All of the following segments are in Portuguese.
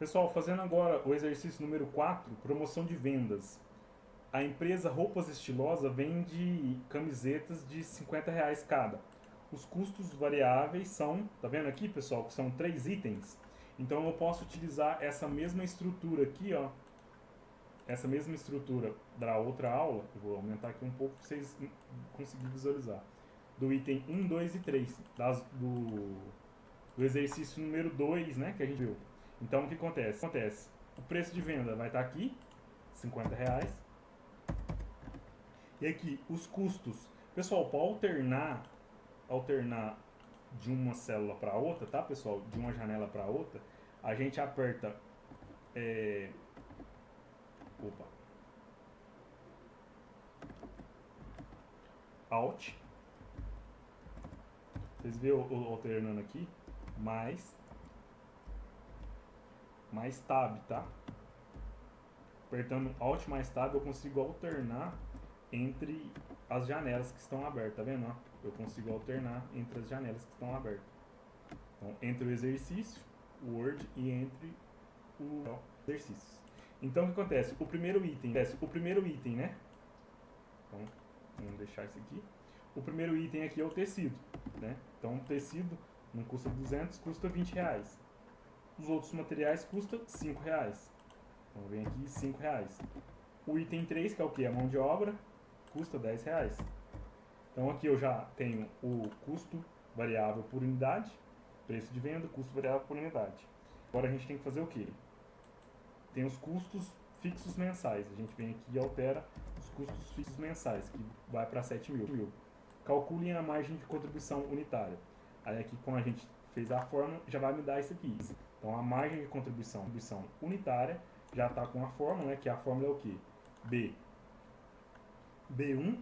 Pessoal, fazendo agora o exercício número 4, promoção de vendas. A empresa Roupas Estilosa vende camisetas de R$ 50 cada. Os custos variáveis são, tá vendo aqui, pessoal, que são 3 itens. Então eu posso utilizar essa mesma estrutura aqui, ó, essa mesma estrutura da outra aula. Eu vou aumentar aqui um pouco para vocês conseguirem visualizar. Do item 1, 2 e 3, do exercício número 2, né, que a gente viu. Então o que acontece? O preço de venda vai estar aqui, R$ 50. E aqui, os custos. Pessoal, para alternar de uma célula para outra, tá, pessoal? De uma janela para outra, a gente aperta opa, Alt. Vocês veem eu alternando aqui, mais Tab, tá? Apertando Alt mais Tab eu consigo alternar entre as janelas que estão abertas, tá vendo? Eu consigo alternar entre as janelas que estão abertas. Então, entre o exercício, o Word, e entre o exercício. Então, o que acontece? O primeiro item, né? Então, vamos deixar isso aqui. O primeiro item aqui é o tecido, né? Então, o tecido não custa 200, custa R$ 20. Os outros materiais custam R$ 5. Então, vem aqui R$ 5. O item 3, que é o que? A mão de obra, custa R$ 10. Então, aqui eu já tenho o custo variável por unidade, preço de venda, custo variável por unidade. Agora a gente tem que fazer o quê? Tem os custos fixos mensais. A gente vem aqui e altera os custos fixos mensais, que vai para 7.000. Calculem a margem de contribuição unitária. Aí aqui, quando a gente fez a fórmula, já vai me dar isso aqui. Então a margem de contribuição unitária já está com a fórmula, né? Que a fórmula é o quê? B1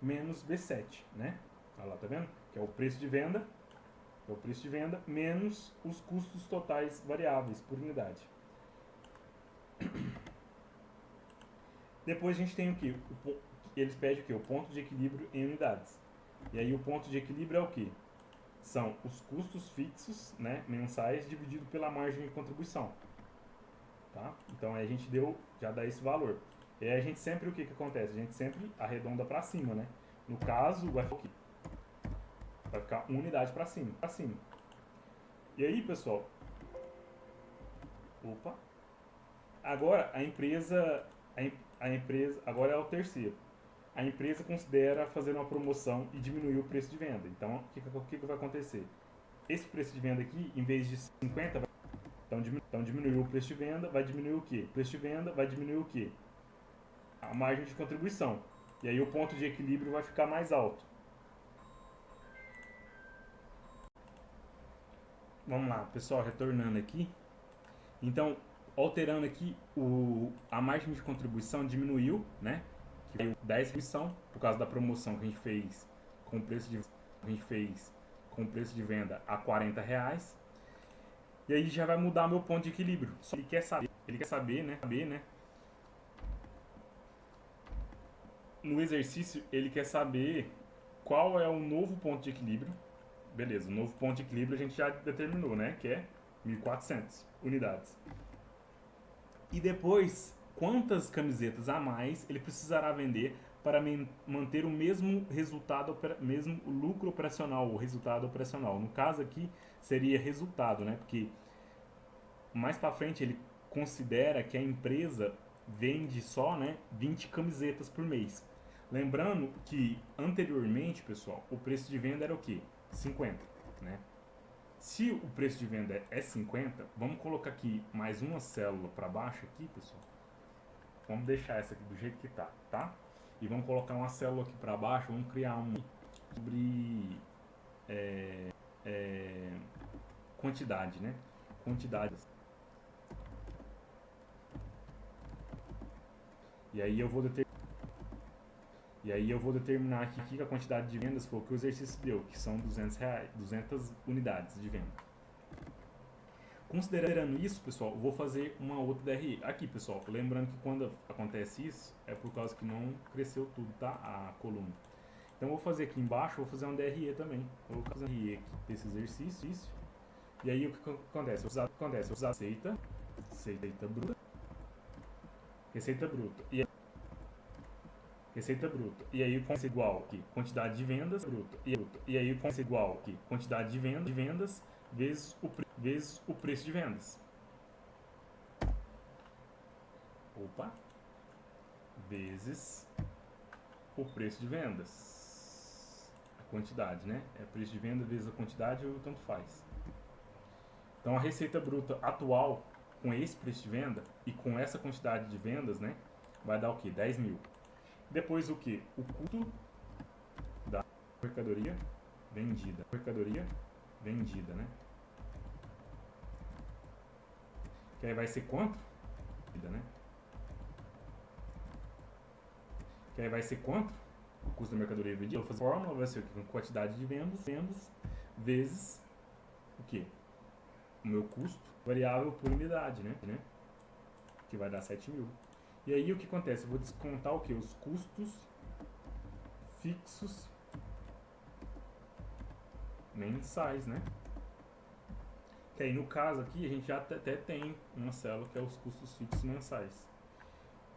menos B7, né? Olha lá, tá vendo? Que é o preço de venda, menos os custos totais variáveis por unidade. Depois a gente tem o que? Eles pedem o que? O ponto de equilíbrio em unidades. E aí o ponto de equilíbrio é o que? São os custos fixos, né, mensais dividido pela margem de contribuição. Tá? Então aí a gente já dá esse valor. E aí a gente sempre, o que acontece? A gente sempre arredonda para cima, né? No caso, vai ficar uma unidade para cima. E aí, pessoal, agora a empresa, agora é o terceiro. A empresa considera fazer uma promoção e diminuir o preço de venda. Então, o que vai acontecer? Esse preço de venda aqui, em vez de 50, então diminuiu o preço de venda, vai diminuir o quê? O preço de venda vai diminuir o quê? A margem de contribuição. E aí o ponto de equilíbrio vai ficar mais alto. Vamos lá, pessoal, retornando aqui. Então, alterando aqui, a margem de contribuição diminuiu, né? Que veio 10 redução por causa da promoção que a gente fez com o preço de venda a R$ 40. E aí já vai mudar meu ponto de equilíbrio. Só ele quer saber, né? No exercício, ele quer saber qual é o novo ponto de equilíbrio. Beleza, o novo ponto de equilíbrio a gente já determinou, né? Que é 1.400 unidades. E depois, quantas camisetas a mais ele precisará vender para manter o mesmo mesmo lucro operacional, o resultado operacional. No caso aqui, seria resultado, né? Porque mais para frente ele considera que a empresa vende só, né, 20 camisetas por mês. Lembrando que anteriormente, pessoal, o preço de venda era o quê? 50, né? Se o preço de venda é 50, vamos colocar aqui mais uma célula para baixo aqui, pessoal. Vamos deixar essa aqui do jeito que tá? E vamos colocar uma célula aqui para baixo, vamos criar um sobre quantidade, né? Quantidades. E aí eu vou determinar aqui que a quantidade de vendas foi o que o exercício deu, que são R$ 200 unidades de venda. Considerando isso, pessoal, eu vou fazer uma outra DRE. Aqui, pessoal, lembrando que quando acontece isso, é por causa que não cresceu tudo, tá? A coluna. Então, eu vou fazer aqui embaixo, vou fazer uma DRE também. Vou fazer uma DRE aqui desse exercício. E aí o que acontece? Usar receita bruta, receita bruta. Receita bruta. E aí com igual aqui, quantidade de vendas bruta. E aí com igual aqui, quantidade de vendas vezes o preço de vendas. Opa. Vezes o preço de vendas. A quantidade, né? É preço de venda vezes a quantidade ou tanto faz. Então a receita bruta atual com esse preço de venda e com essa quantidade de vendas, né? Vai dar o que? 10 mil. Depois o que? O custo da mercadoria vendida. Mercadoria vendida, né? Que aí vai ser quanto? Né? Que aí vai ser quanto? O custo da mercadoria vendida. Vou fazer a fórmula, vai ser o quê? Quantidade de vendas vezes o quê? O meu custo variável por unidade, né? Que vai dar 7 mil. E aí o que acontece? Eu vou descontar o que? Os custos fixos mensais, né? Que aí no caso aqui a gente já até tem uma célula que é os custos fixos mensais.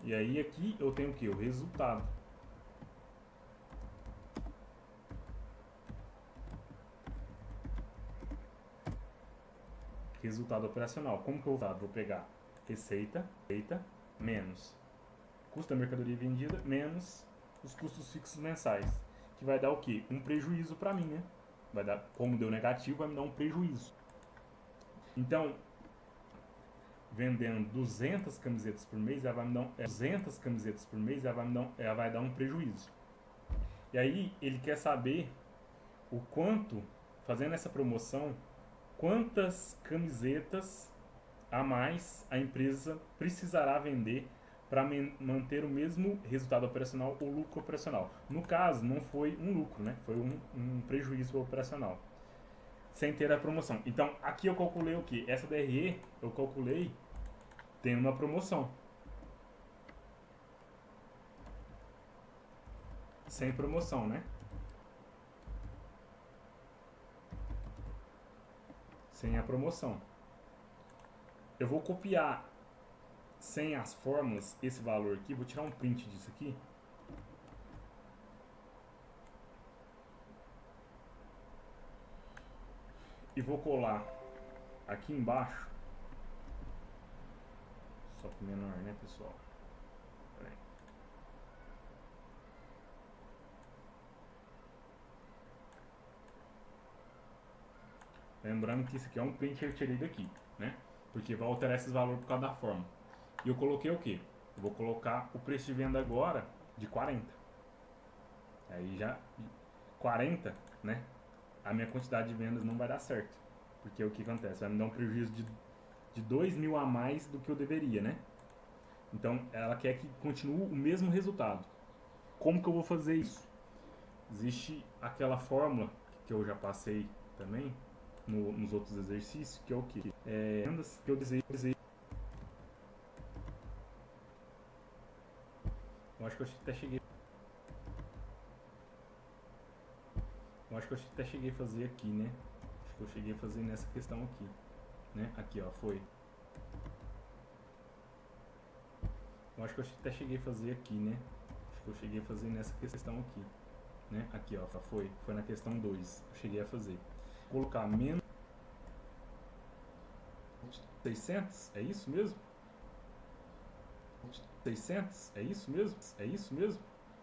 E aí aqui eu tenho o que? O resultado. Resultado operacional. Como que eu vou pegar? Receita menos custo da mercadoria vendida menos os custos fixos mensais. Que vai dar o quê? Um prejuízo para mim, né? Vai dar, como deu negativo, vai me dar um prejuízo. Então, vendendo 200 camisetas por mês, ela vai me dar 200 camisetas por mês, ela vai dar um prejuízo. E aí ele quer saber o quanto, fazendo essa promoção, quantas camisetas a mais a empresa precisará vender para manter o mesmo resultado operacional ou lucro operacional. No caso, não foi um lucro, né? Foi um prejuízo operacional, sem ter a promoção. Então, aqui eu calculei o que? Essa DRE eu calculei tendo uma promoção. Sem promoção, né? Sem a promoção. Eu vou copiar sem as fórmulas esse valor aqui. Vou tirar um print disso aqui. E vou colar aqui embaixo. Só que menor, né, pessoal? Pera aí. Lembrando que isso aqui é um print que eu tirei daqui, né? Porque vai alterar esses valores por causa da forma. E eu coloquei o quê? Eu vou colocar o preço de venda agora de 40. Aí já 40, né? A minha quantidade de vendas não vai dar certo. Porque o que acontece? Vai me dar um prejuízo de 2 mil a mais do que eu deveria, né? Então ela quer que continue o mesmo resultado. Como que eu vou fazer isso? Existe aquela fórmula que eu já passei também nos outros exercícios, que é o que? Vendas que eu desejo. Eu acho que eu até cheguei. Eu acho que eu até cheguei a fazer aqui, né? Acho que eu cheguei a fazer nessa questão aqui, né? Aqui, ó, foi. Eu acho que eu até cheguei a fazer aqui, né? Acho que eu cheguei a fazer nessa questão aqui, né? Aqui, ó, foi na questão 2. Eu cheguei a fazer. Colocar menos 600, é isso mesmo? 600, é isso mesmo? É isso mesmo?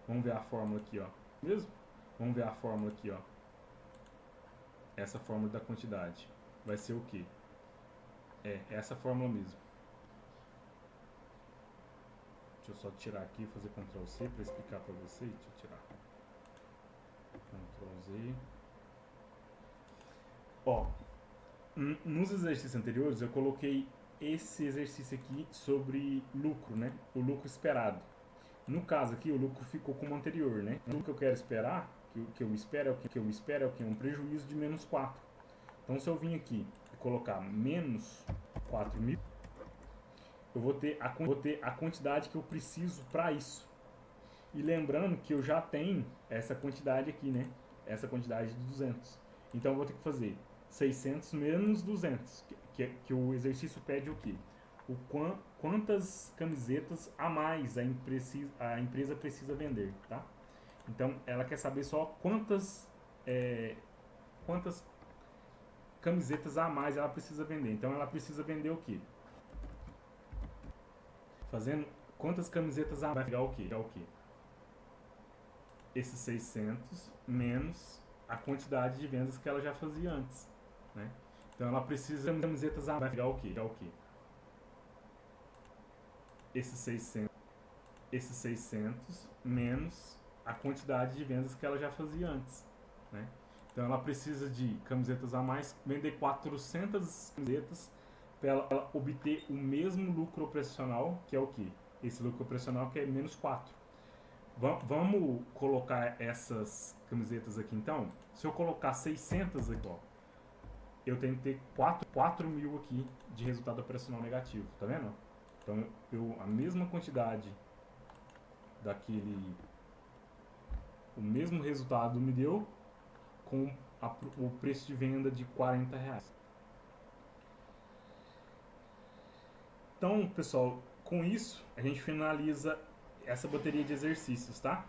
Vamos ver a fórmula aqui, ó. Mesmo? Vamos ver a fórmula aqui, ó. Essa fórmula da quantidade vai ser o quê? É essa fórmula mesmo. Deixa eu só tirar aqui e fazer Ctrl C para explicar para vocês. Deixa eu tirar. Ctrl Z. Ó, nos exercícios anteriores eu coloquei esse exercício aqui sobre lucro, né? O lucro esperado. No caso aqui o lucro ficou como anterior, né? O que eu quero esperar, que eu espero é o que? Um prejuízo de menos 4. Então se eu vim aqui e colocar menos 4 mil, eu vou ter a quantidade que eu preciso para isso. E lembrando que eu já tenho essa quantidade aqui, né? Essa quantidade de 200. Então eu vou ter que fazer 600 menos 200, que o exercício pede o quê? Quantas camisetas a mais a empresa precisa vender, tá? Então, ela quer saber só quantas camisetas a mais ela precisa vender. Então, ela precisa vender o quê? Fazendo quantas camisetas a mais vai pegar o quê? É o quê? Esses 600 menos a quantidade de vendas que ela já fazia antes, né? Então, ela precisa de camisetas a mais vai pegar o quê? É o quê? Esses 600 menos a quantidade de vendas que ela já fazia antes, né? Então ela precisa de camisetas a mais, vender 400 camisetas para ela obter o mesmo lucro operacional, que é o que? Esse lucro operacional que é menos 4. Vamos colocar essas camisetas aqui então. Se eu colocar 600 aqui, ó, eu tenho que ter 4 mil aqui de resultado operacional negativo, tá vendo? Então a mesma quantidade o mesmo resultado me deu com o preço de venda de R$40. Então, pessoal, com isso a gente finaliza essa bateria de exercícios, tá?